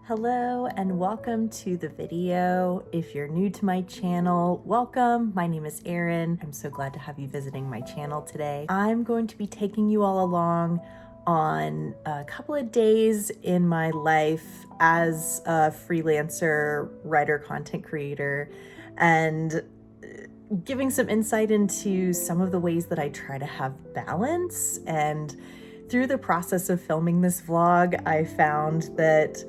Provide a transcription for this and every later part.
Hello and welcome to the video. If you're new to my channel, welcome. My name is Erin. I'm so glad to have you visiting my channel today. I'm going to be taking you all along on a couple of days in my life as a freelancer, writer, content creator, and giving some insight into some of the ways that I try to have balance. And through the process of filming this vlog, I found that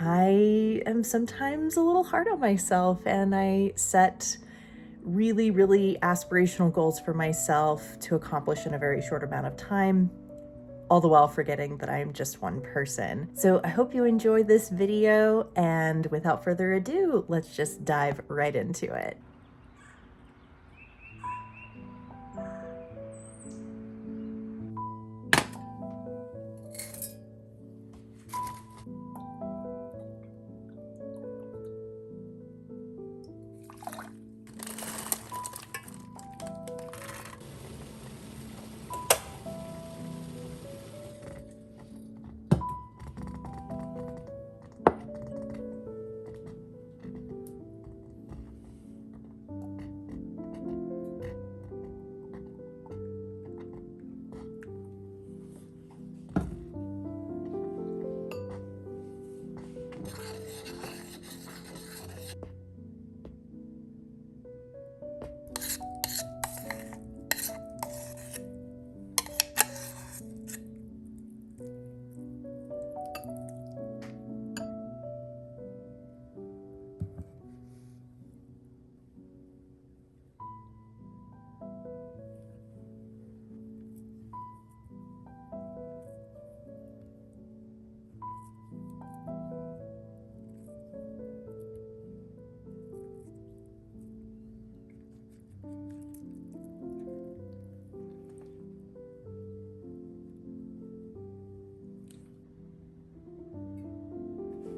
I am sometimes a little hard on myself, and I set really aspirational goals for myself to accomplish in a very short amount of time, all the while forgetting that I am just one person. So I hope you enjoy this video, and without further ado, let's just dive right into it.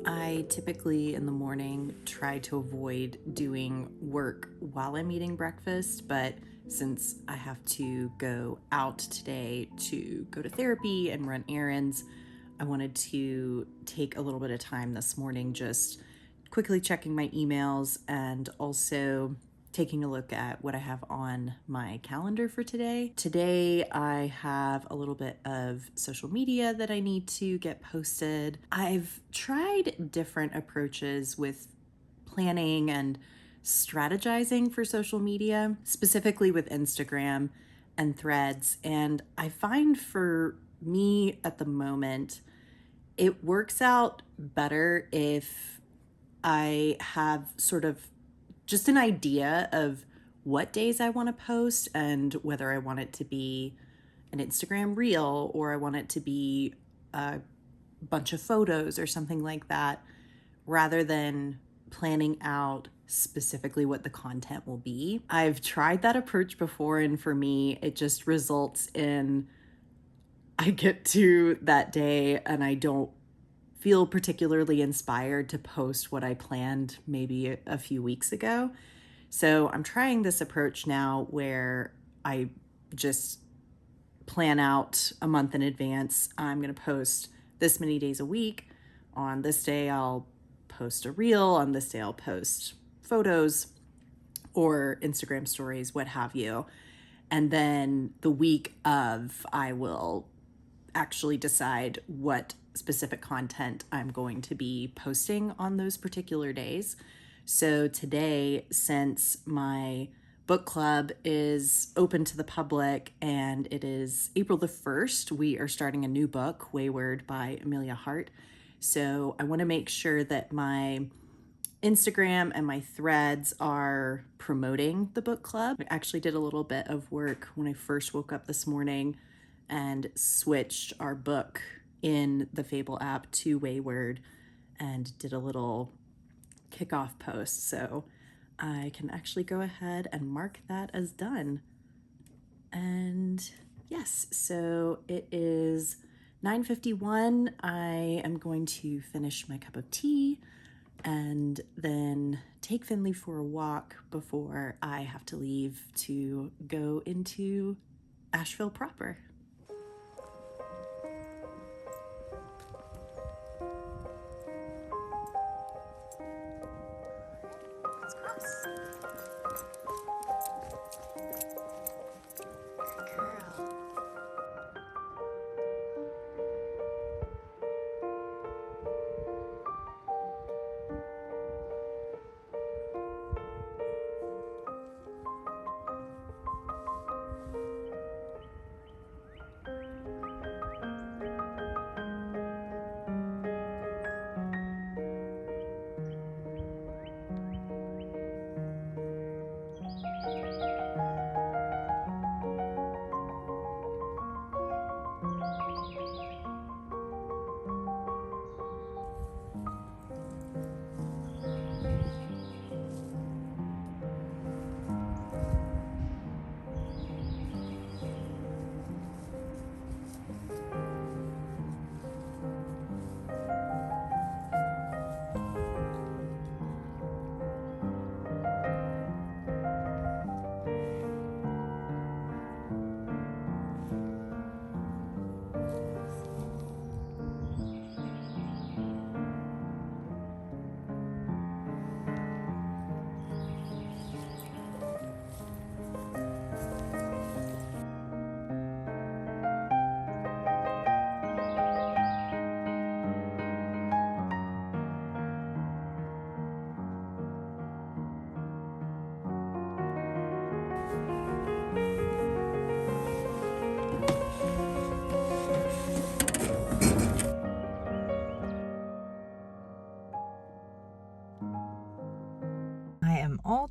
I typically in the morning try to avoid doing work while I'm eating breakfast, but since I have to go out today to go to therapy and run errands, I wanted to take a little bit of time this morning just quickly checking my emails and also taking a look at what I have on my calendar for today. Today, I have a little bit of social media that I need to get posted. I've tried different approaches with planning and strategizing for social media, specifically with Instagram and Threads. And I find for me at the moment, it works out better if I have sort of just an idea of what days I want to post and whether I want it to be an Instagram reel or I want it to be a bunch of photos or something like that, rather than planning out specifically what the content will be. I've tried that approach before, and for me, it just results in I get to that day and I don't feel particularly inspired to post what I planned maybe a few weeks ago. So I'm trying this approach now where I just plan out a month in advance. I'm going to post this many days a week. On this day, I'll post a reel. On this day, I'll post photos or Instagram stories, what have you. And then the week of, I will actually decide what specific content I'm going to be posting on those particular days. So today, since my book club is open to the public and it is April the 1st, we are starting a new book, Wayward by Amelia Hart. So I want to make sure that my Instagram and my threads are promoting the book club. I actually did a little bit of work when I first woke up this morning and switched our book in the Fable app to Wayward and did a little kickoff post. So I can actually go ahead and mark that as done. And yes, so it is 9:51. I am going to finish my cup of tea and then take Finley for a walk before I have to leave to go into Asheville proper.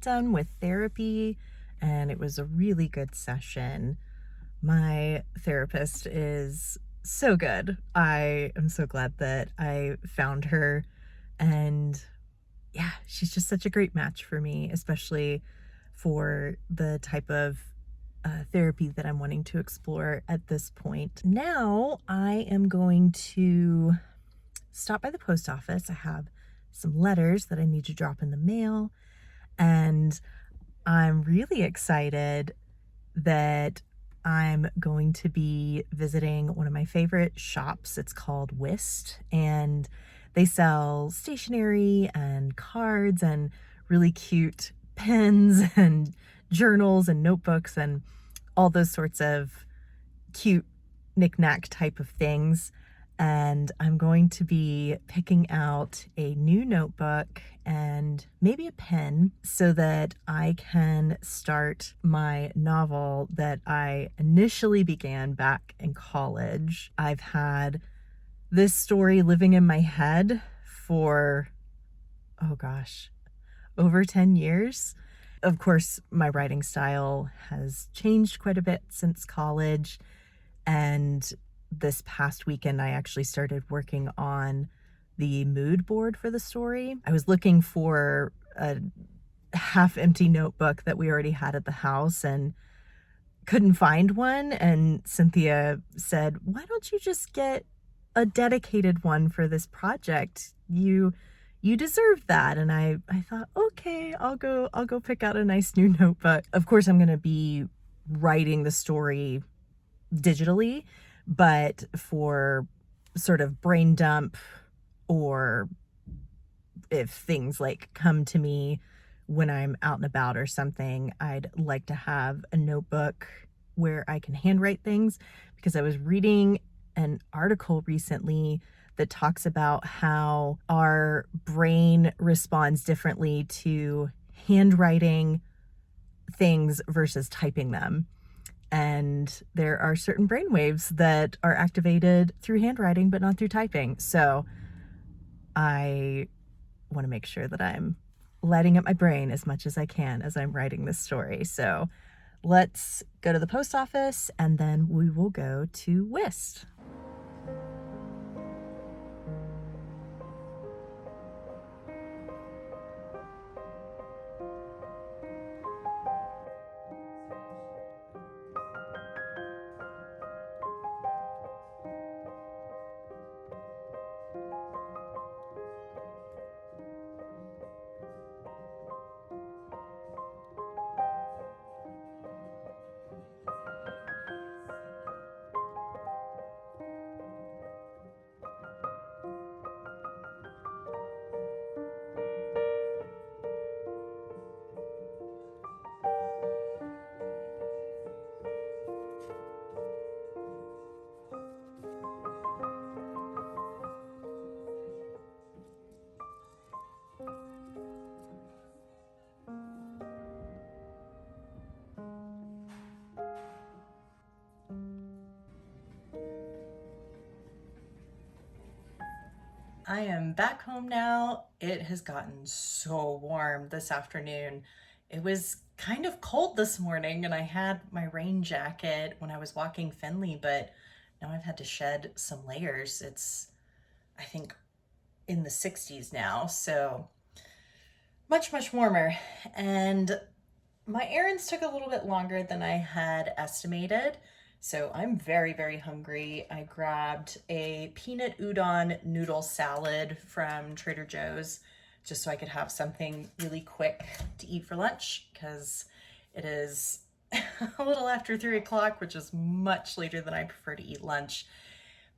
done with therapy, and it was a really good session. My therapist is so good. I am so glad that I found her, and yeah, she's just such a great match for me, especially for the type of therapy that I'm wanting to explore at this point. Now I am going to stop by the post office. I have some letters that I need to drop in the mail, and I'm really excited that I'm going to be visiting one of my favorite shops. It's called Whist, and they sell stationery and cards and really cute pens and journals and notebooks and all those sorts of cute knick-knack type of things. And I'm going to be picking out a new notebook and maybe a pen so that I can start my novel that I initially began back in college. I've had this story living in my head for, oh gosh, over 10 years. Of course, my writing style has changed quite a bit since college. And this past weekend, I actually started working on the mood board for the story. I was looking for a half-empty notebook that we already had at the house and couldn't find one. And Cynthia said, "Why don't you just get a dedicated one for this project? You deserve that." And I thought, okay, I'll go pick out a nice new notebook. Of course, I'm going to be writing the story digitally, but for sort of brain dump, or if things like come to me when I'm out and about or something, I'd like to have a notebook where I can handwrite things, because I was reading an article recently that talks about how our brain responds differently to handwriting things versus typing them. And there are certain brain waves that are activated through handwriting, but not through typing. So I want to make sure that I'm lighting up my brain as much as I can as I'm writing this story. So let's go to the post office, and then we will go to Whist. I am back home now. It has gotten so warm this afternoon. It was kind of cold this morning, and I had my rain jacket when I was walking Finley, but now I've had to shed some layers. It's, I think, in the 60s now, so much, much warmer. And my errands took a little bit longer than I had estimated. So I'm very, very hungry. I grabbed a peanut udon noodle salad from Trader Joe's just so I could have something really quick to eat for lunch, because it is a little after 3 o'clock, which is much later than I prefer to eat lunch.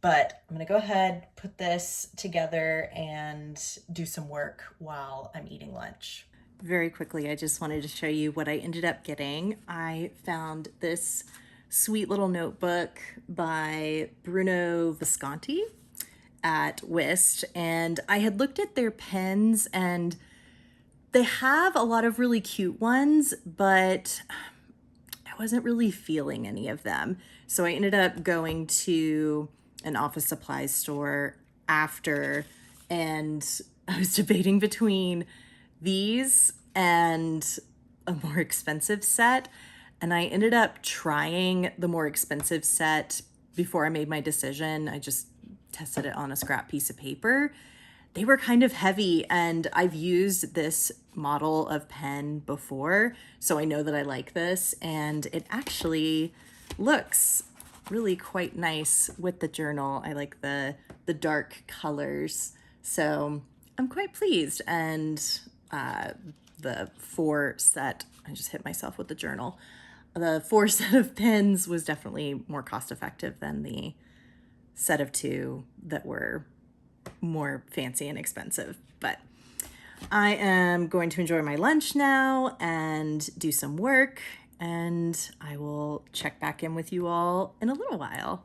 But I'm gonna go ahead, put this together, and do some work while I'm eating lunch. Very quickly, I just wanted to show you what I ended up getting. I found this sweet little notebook by Bruno Visconti at Whist, and I had looked at their pens, and they have a lot of really cute ones, but I wasn't really feeling any of them. So I ended up going to an office supplies store after, and I was debating between these and a more expensive set, and I ended up trying the more expensive set before I made my decision. I just tested it on a scrap piece of paper. They were kind of heavy, and I've used this model of pen before, so I know that I like this, and it actually looks really quite nice with the journal. I like the dark colors, so I'm quite pleased. And the 4 set, I just hit myself with the journal. The 4 set of pens was definitely more cost effective than the set of 2 that were more fancy and expensive. But I am going to enjoy my lunch now and do some work, and I will check back in with you all in a little while.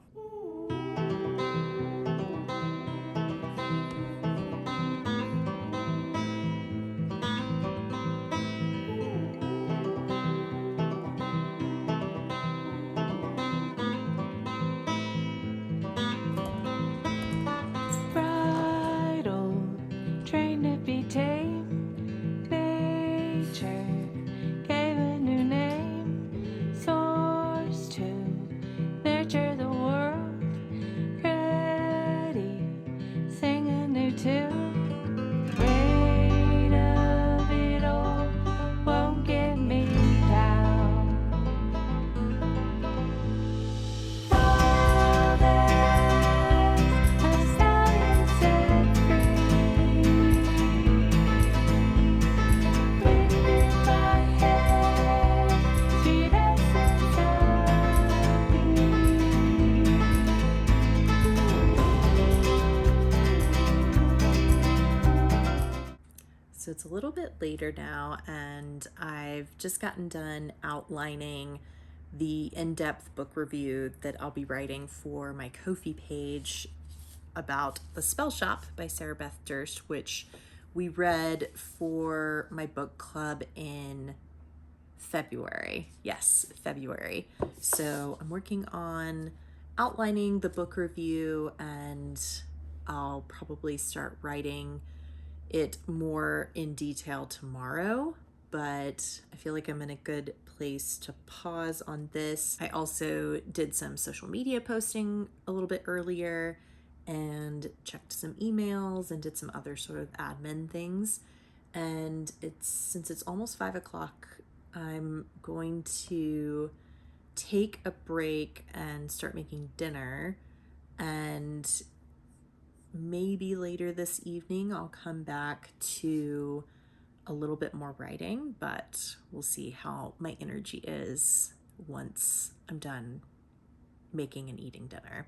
So it's a little bit later now, and I've just gotten done outlining the in-depth book review that I'll be writing for my Ko-fi page about The Spell Shop by Sarah Beth Durst, which we read for my book club in February. Yes, February. So I'm working on outlining the book review, and I'll probably start writing it more in detail tomorrow, but I feel like I'm in a good place to pause on this. I also did some social media posting a little bit earlier and checked some emails and did some other sort of admin things. And since it's almost 5 o'clock, I'm going to take a break and start making dinner, and maybe later this evening I'll come back to a little bit more writing, but we'll see how my energy is once I'm done making and eating dinner.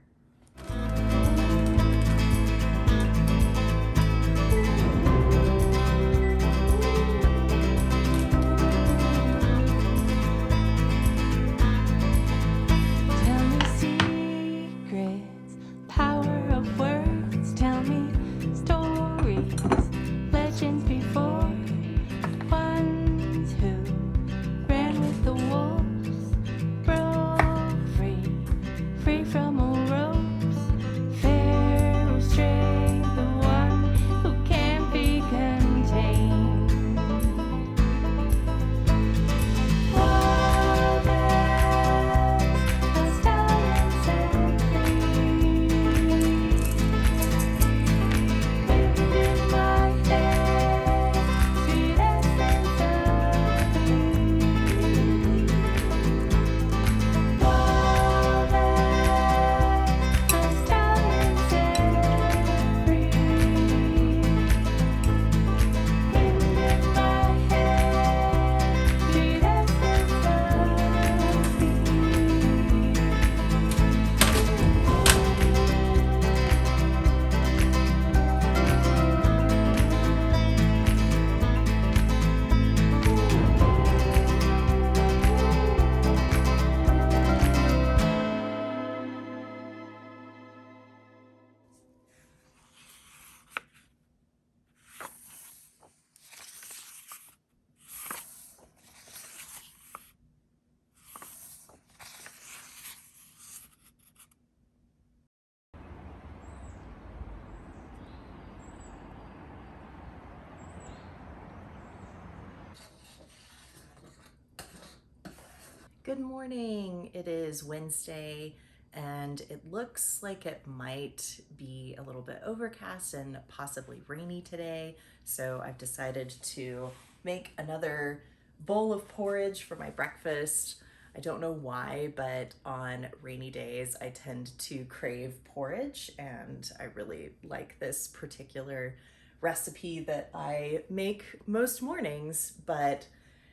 Good morning. It is Wednesday and it looks like it might be a little bit overcast and possibly rainy today. So I've decided to make another bowl of porridge for my breakfast. I don't know why, but on rainy days I tend to crave porridge, and I really like this particular recipe that I make most mornings. But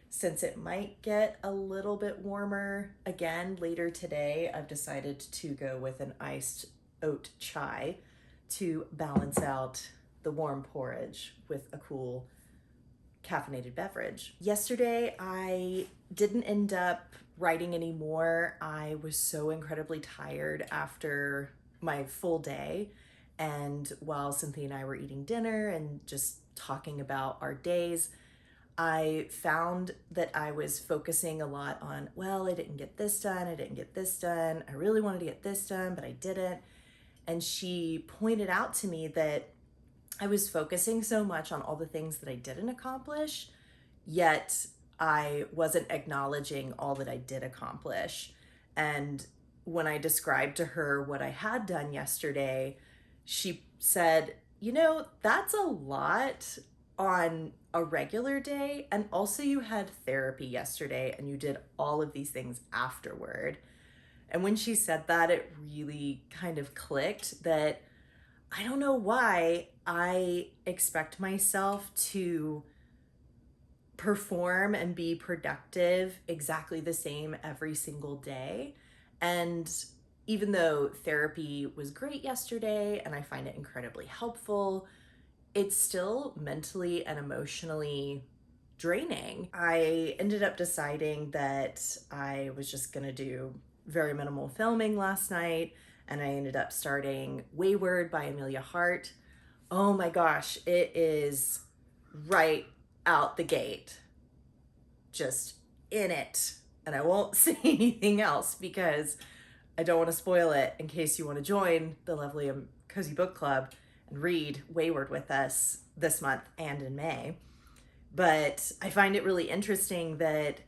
since it might get a little bit warmer again later today, I've decided to go with an iced oat chai to balance out the warm porridge with a cool caffeinated beverage. Yesterday, I didn't end up writing anymore. I was so incredibly tired after my full day. And while Cynthia and I were eating dinner and just talking about our days, I found that I was focusing a lot on, well, I didn't get this done, I didn't get this done, I really wanted to get this done, but I didn't. And she pointed out to me that I was focusing so much on all the things that I didn't accomplish, yet I wasn't acknowledging all that I did accomplish. And when I described to her what I had done yesterday, she said, that's a lot on a regular day. And also, you had therapy yesterday and you did all of these things afterward. And when she said that, it really kind of clicked that I don't know why I expect myself to perform and be productive exactly the same every single day. And even though therapy was great yesterday and I find it incredibly helpful, it's still mentally and emotionally draining. I ended up deciding that I was just gonna do very minimal filming last night, and I ended up starting Wayward by Amelia Hart. Oh my gosh, it is right out the gate, just in it. And I won't say anything else because I don't want to spoil it in case you want to join the lovely Cozy Book Club and read Wayward with us this month and in May. But I find it really interesting that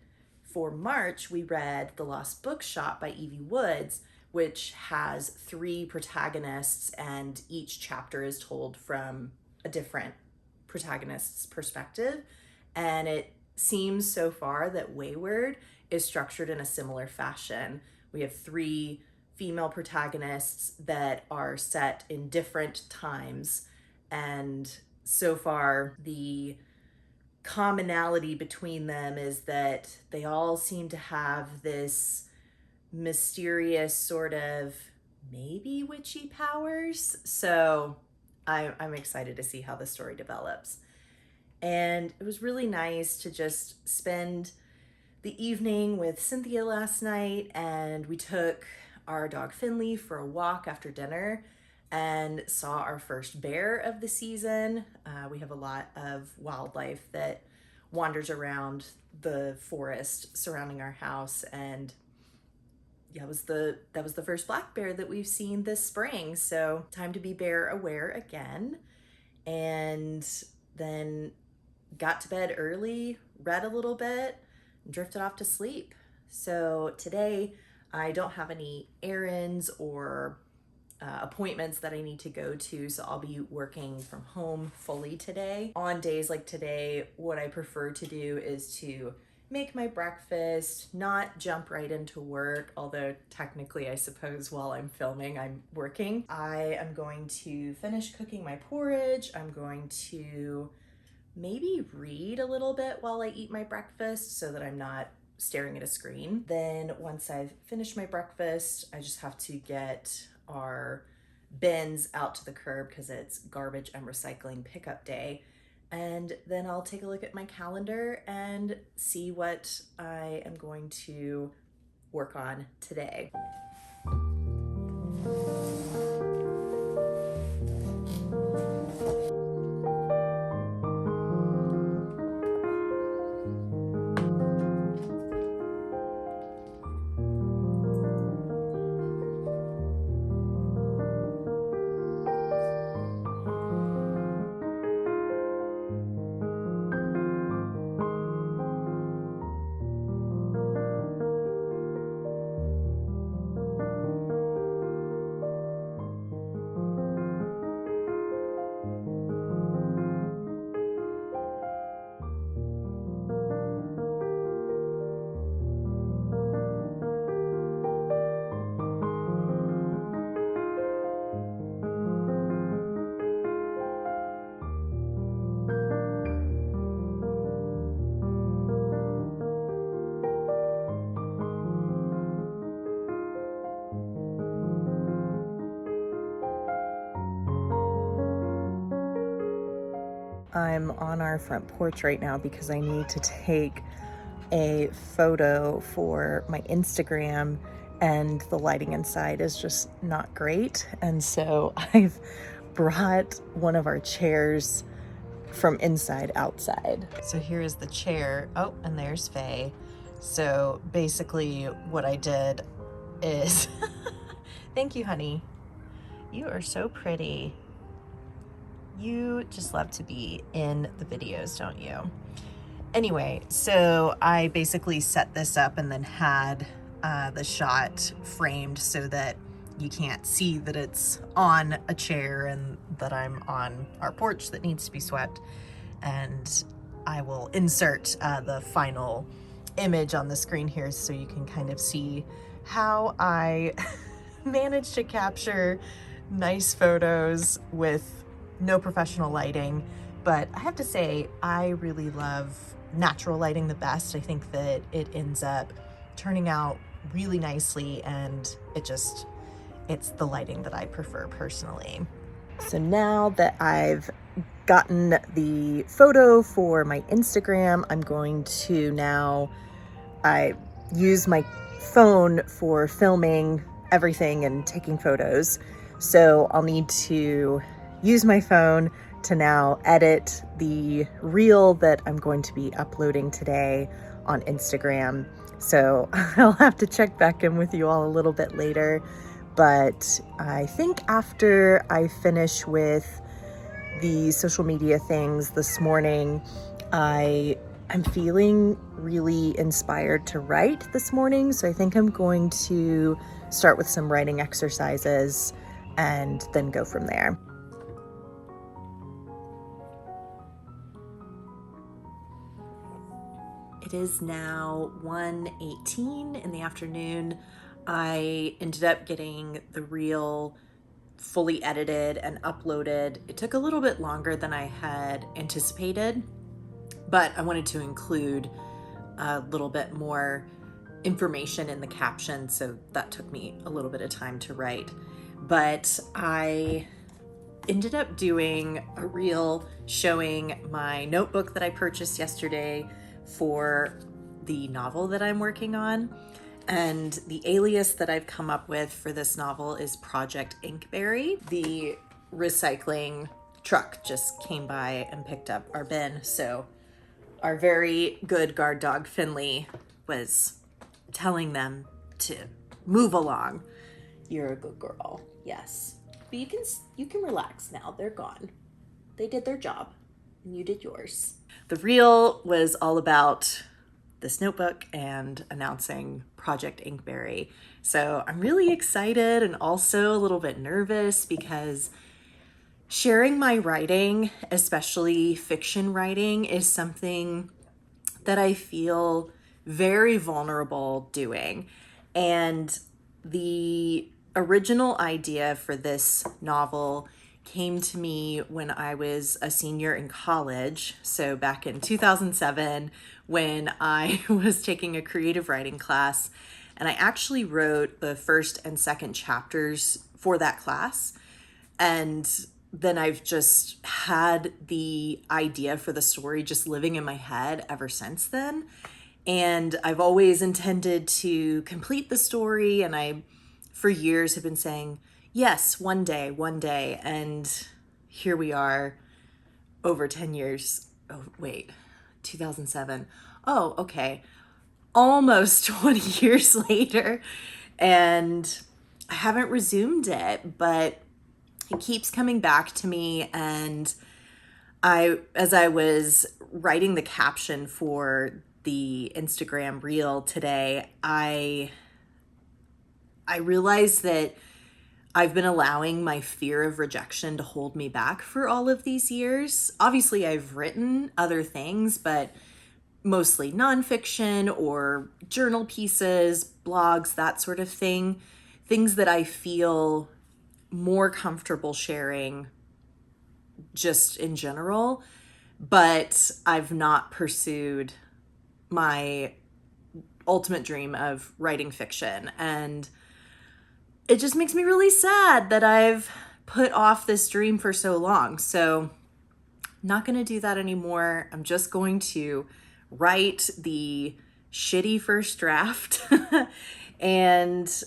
for March, we read The Lost Bookshop by Evie Woods, which has 3 protagonists, and each chapter is told from a different protagonist's perspective. And it seems so far that Wayward is structured in a similar fashion. We have 3 female protagonists that are set in different times, and so far the commonality between them is that they all seem to have this mysterious sort of maybe witchy powers. So I'm excited to see how the story develops. And it was really nice to just spend the evening with Cynthia last night, and we took our dog Finley for a walk after dinner and saw our first bear of the season. We have a lot of wildlife that wanders around the forest surrounding our house, and yeah, that was the first black bear that we've seen this spring. So time to be bear aware again. And then got to bed early, read a little bit, and drifted off to sleep. So today I don't have any errands or appointments that I need to go to, so I'll be working from home fully today. On days like today, what I prefer to do is to make my breakfast, not jump right into work, although technically I suppose while I'm filming, I'm working. I am going to finish cooking my porridge. I'm going to maybe read a little bit while I eat my breakfast so that I'm not staring at a screen. Then once I've finished my breakfast, I just have to get our bins out to the curb because it's garbage and recycling pickup day. And then I'll take a look at my calendar and see what I am going to work on today. I'm on our front porch right now because I need to take a photo for my Instagram, and the lighting inside is just not great. And so I've brought one of our chairs from inside outside. So here is the chair. Oh, and there's Faye. So basically what I did is thank you, honey. You are so pretty. You just love to be in the videos, don't you? Anyway, so I basically set this up and then had the shot framed so that you can't see that it's on a chair and that I'm on our porch that needs to be swept. And I will insert the final image on the screen here so you can kind of see how I managed to capture nice photos with no professional lighting. But I have to say, I really love natural lighting the best. I think that it ends up turning out really nicely, and it's the lighting that I prefer personally. So now that I've gotten the photo for my Instagram, I'm going to I use my phone for filming everything and taking photos. So I'll need to use my phone to now edit the reel that I'm going to be uploading today on Instagram. So I'll have to check back in with you all a little bit later. But I think after I finish with the social media things this morning, I'm feeling really inspired to write this morning. So I think I'm going to start with some writing exercises and then go from there. It is now 1:18 in the afternoon. I ended up getting the reel fully edited and uploaded. It took a little bit longer than I had anticipated, but I wanted to include a little bit more information in the caption, so that took me a little bit of time to write. But I ended up doing a reel showing my notebook that I purchased yesterday for the novel that I'm working on. And the alias that I've come up with for this novel is Project Inkberry. The recycling truck just came by and picked up our bin. So our very good guard dog, Finley, was telling them to move along. You're a good girl, yes. But you can relax now, they're gone. They did their job and you did yours. The reel was all about this notebook and announcing Project Inkberry. So I'm really excited and also a little bit nervous because sharing my writing, especially fiction writing, is something that I feel very vulnerable doing. And the original idea for this novel came to me when I was a senior in college. So back in 2007, when I was taking a creative writing class, and I actually wrote the first and second chapters for that class. And then I've just had the idea for the story just living in my head ever since then. And I've always intended to complete the story, and I, for years, have been saying, yes, one day. And here we are over 10 years. Oh, wait, 2007. Oh, okay. Almost 20 years later. And I haven't resumed it, but it keeps coming back to me. And as I was writing the caption for the Instagram reel today, I realized that I've been allowing my fear of rejection to hold me back for all of these years. Obviously, I've written other things, but mostly nonfiction or journal pieces, blogs, that sort of thing. Things that I feel more comfortable sharing just in general, but I've not pursued my ultimate dream of writing fiction. And it just makes me really sad that I've put off this dream for so long. So not going to do that anymore. I'm just going to write the shitty first draft and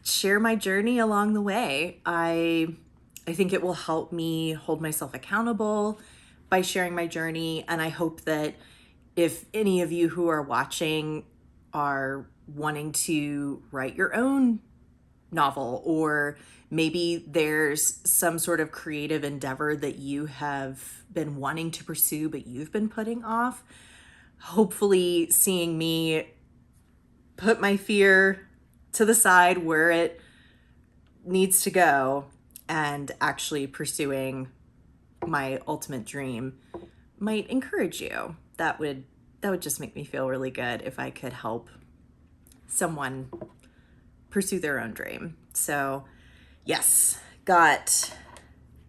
share my journey along the way. I think it will help me hold myself accountable by sharing my journey. And I hope that if any of you who are watching are wanting to write your own novel, or maybe there's some sort of creative endeavor that you have been wanting to pursue but you've been putting off, hopefully seeing me put my fear to the side where it needs to go and actually pursuing my ultimate dream might encourage you. That would just make me feel really good if I could help someone pursue their own dream. So yes, got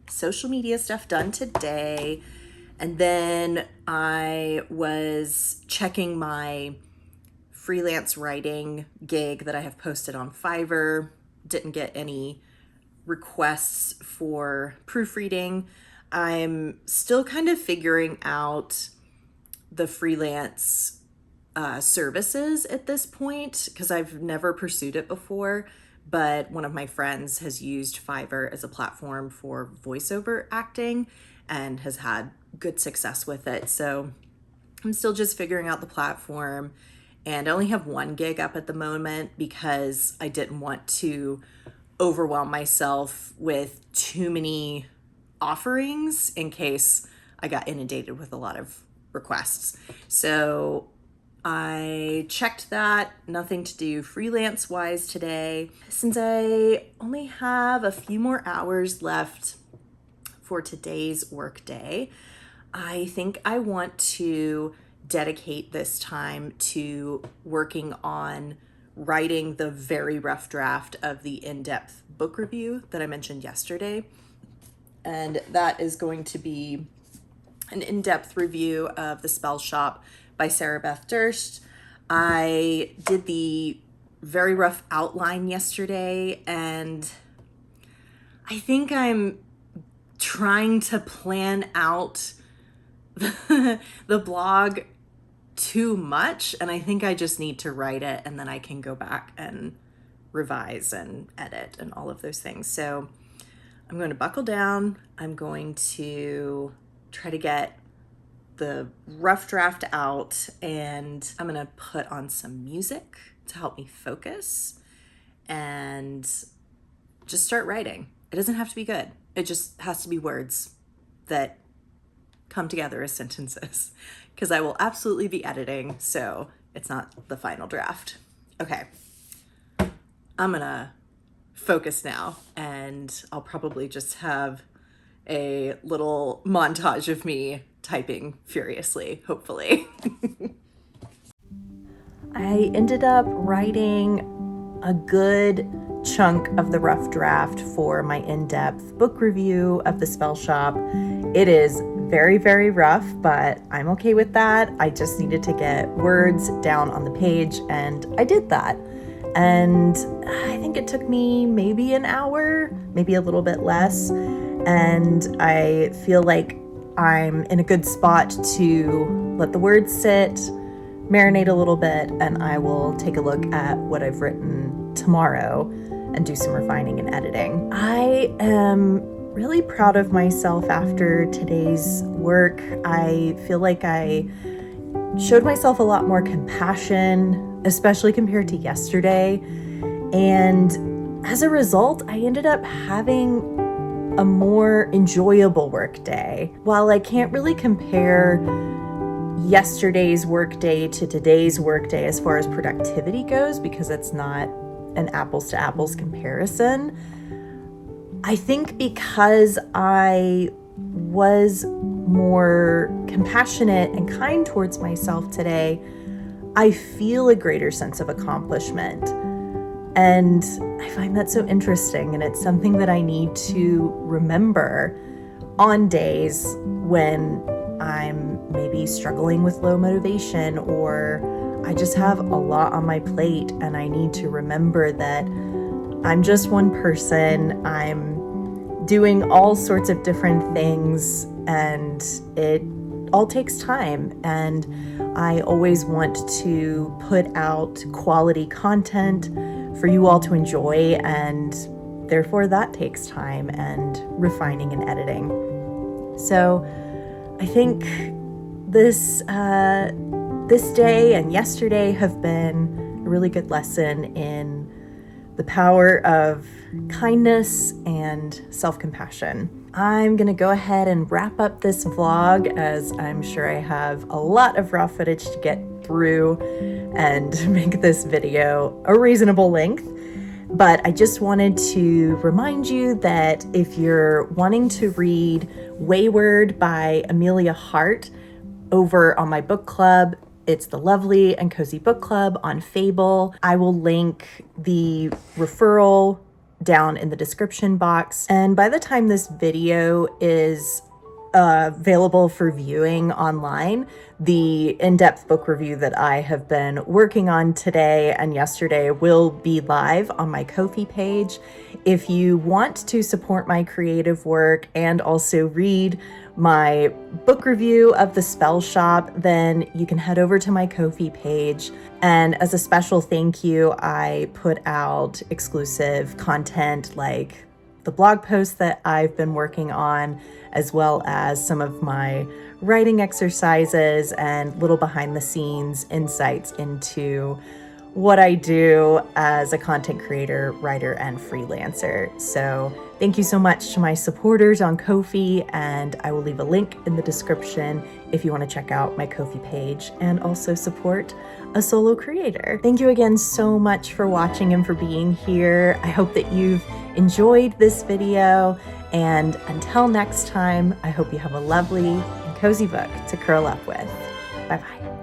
social media stuff done today. And then I was checking my freelance writing gig that I have posted on Fiverr. Didn't get any requests for proofreading. I'm still kind of figuring out the freelance services at this point, because I've never pursued it before, but one of my friends has used Fiverr as a platform for voiceover acting and has had good success with it. So I'm still just figuring out the platform, and I only have one gig up at the moment because I didn't want to overwhelm myself with too many offerings in case I got inundated with a lot of requests. So I checked that, nothing to do freelance wise today. Since I only have a few more hours left for today's work day, I think I want to dedicate this time to working on writing the very rough draft of the in-depth book review that I mentioned yesterday. And that is going to be an in-depth review of The Spell Shop by Sarah Beth Durst. I did the very rough outline yesterday, and I think I'm trying to plan out the blog too much, and I think I just need to write it, and then I can go back and revise and edit and all of those things. So I'm going to buckle down. I'm going to try to get the rough draft out, and I'm going to put on some music to help me focus and just start writing. It doesn't have to be good. It just has to be words that come together as sentences, because I will absolutely be editing, so it's not the final draft. Okay, I'm gonna focus now, and I'll probably just have a little montage of me typing furiously, hopefully. I ended up writing a good chunk of the rough draft for my in-depth book review of The Spell Shop. It is very, very rough, but I'm okay with that. I just needed to get words down on the page, and I did that. And I think it took me maybe an hour, maybe a little bit less. And I feel like I'm in a good spot to let the words sit, marinate a little bit, and I will take a look at what I've written tomorrow and do some refining and editing. I am really proud of myself after today's work. I feel like I showed myself a lot more compassion, especially compared to yesterday. And as a result, I ended up having a more enjoyable work day. While I can't really compare yesterday's workday to today's workday as far as productivity goes, because it's not an apples to apples comparison, I think because I was more compassionate and kind towards myself today, I feel a greater sense of accomplishment. And I find that so interesting, and it's something that I need to remember on days when I'm maybe struggling with low motivation, or I just have a lot on my plate, and I need to remember that I'm just one person. I'm doing all sorts of different things, and it all takes time, and I always want to put out quality content for you all to enjoy, and therefore that takes time and refining and editing. So I think this day and yesterday have been a really good lesson in the power of kindness and self-compassion. I'm gonna go ahead and wrap up this vlog, as I'm sure I have a lot of raw footage to get through and make this video a reasonable length. But I just wanted to remind you that if you're wanting to read Wayward by Amelia Hart over on my book club, it's the Lovely and Cozy Book Club on Fable. I will link the referral down in the description box. And by the time this video is available for viewing online, the in-depth book review that I have been working on today and yesterday will be live on my Ko-fi page. If you want to support my creative work and also read my book review of The Spell Shop, then you can head over to my Ko-fi page. And as a special thank you, I put out exclusive content like the blog post that I've been working on, as well as some of my writing exercises and little behind the scenes insights into what I do as a content creator, writer, and freelancer. So thank you so much to my supporters on Ko-fi, and I will leave a link in the description if you want to check out my Ko-fi page and also support a solo creator. Thank you again so much for watching and for being here. I hope that you've enjoyed this video, and until next time, I hope you have a lovely and cozy book to curl up with. Bye-bye.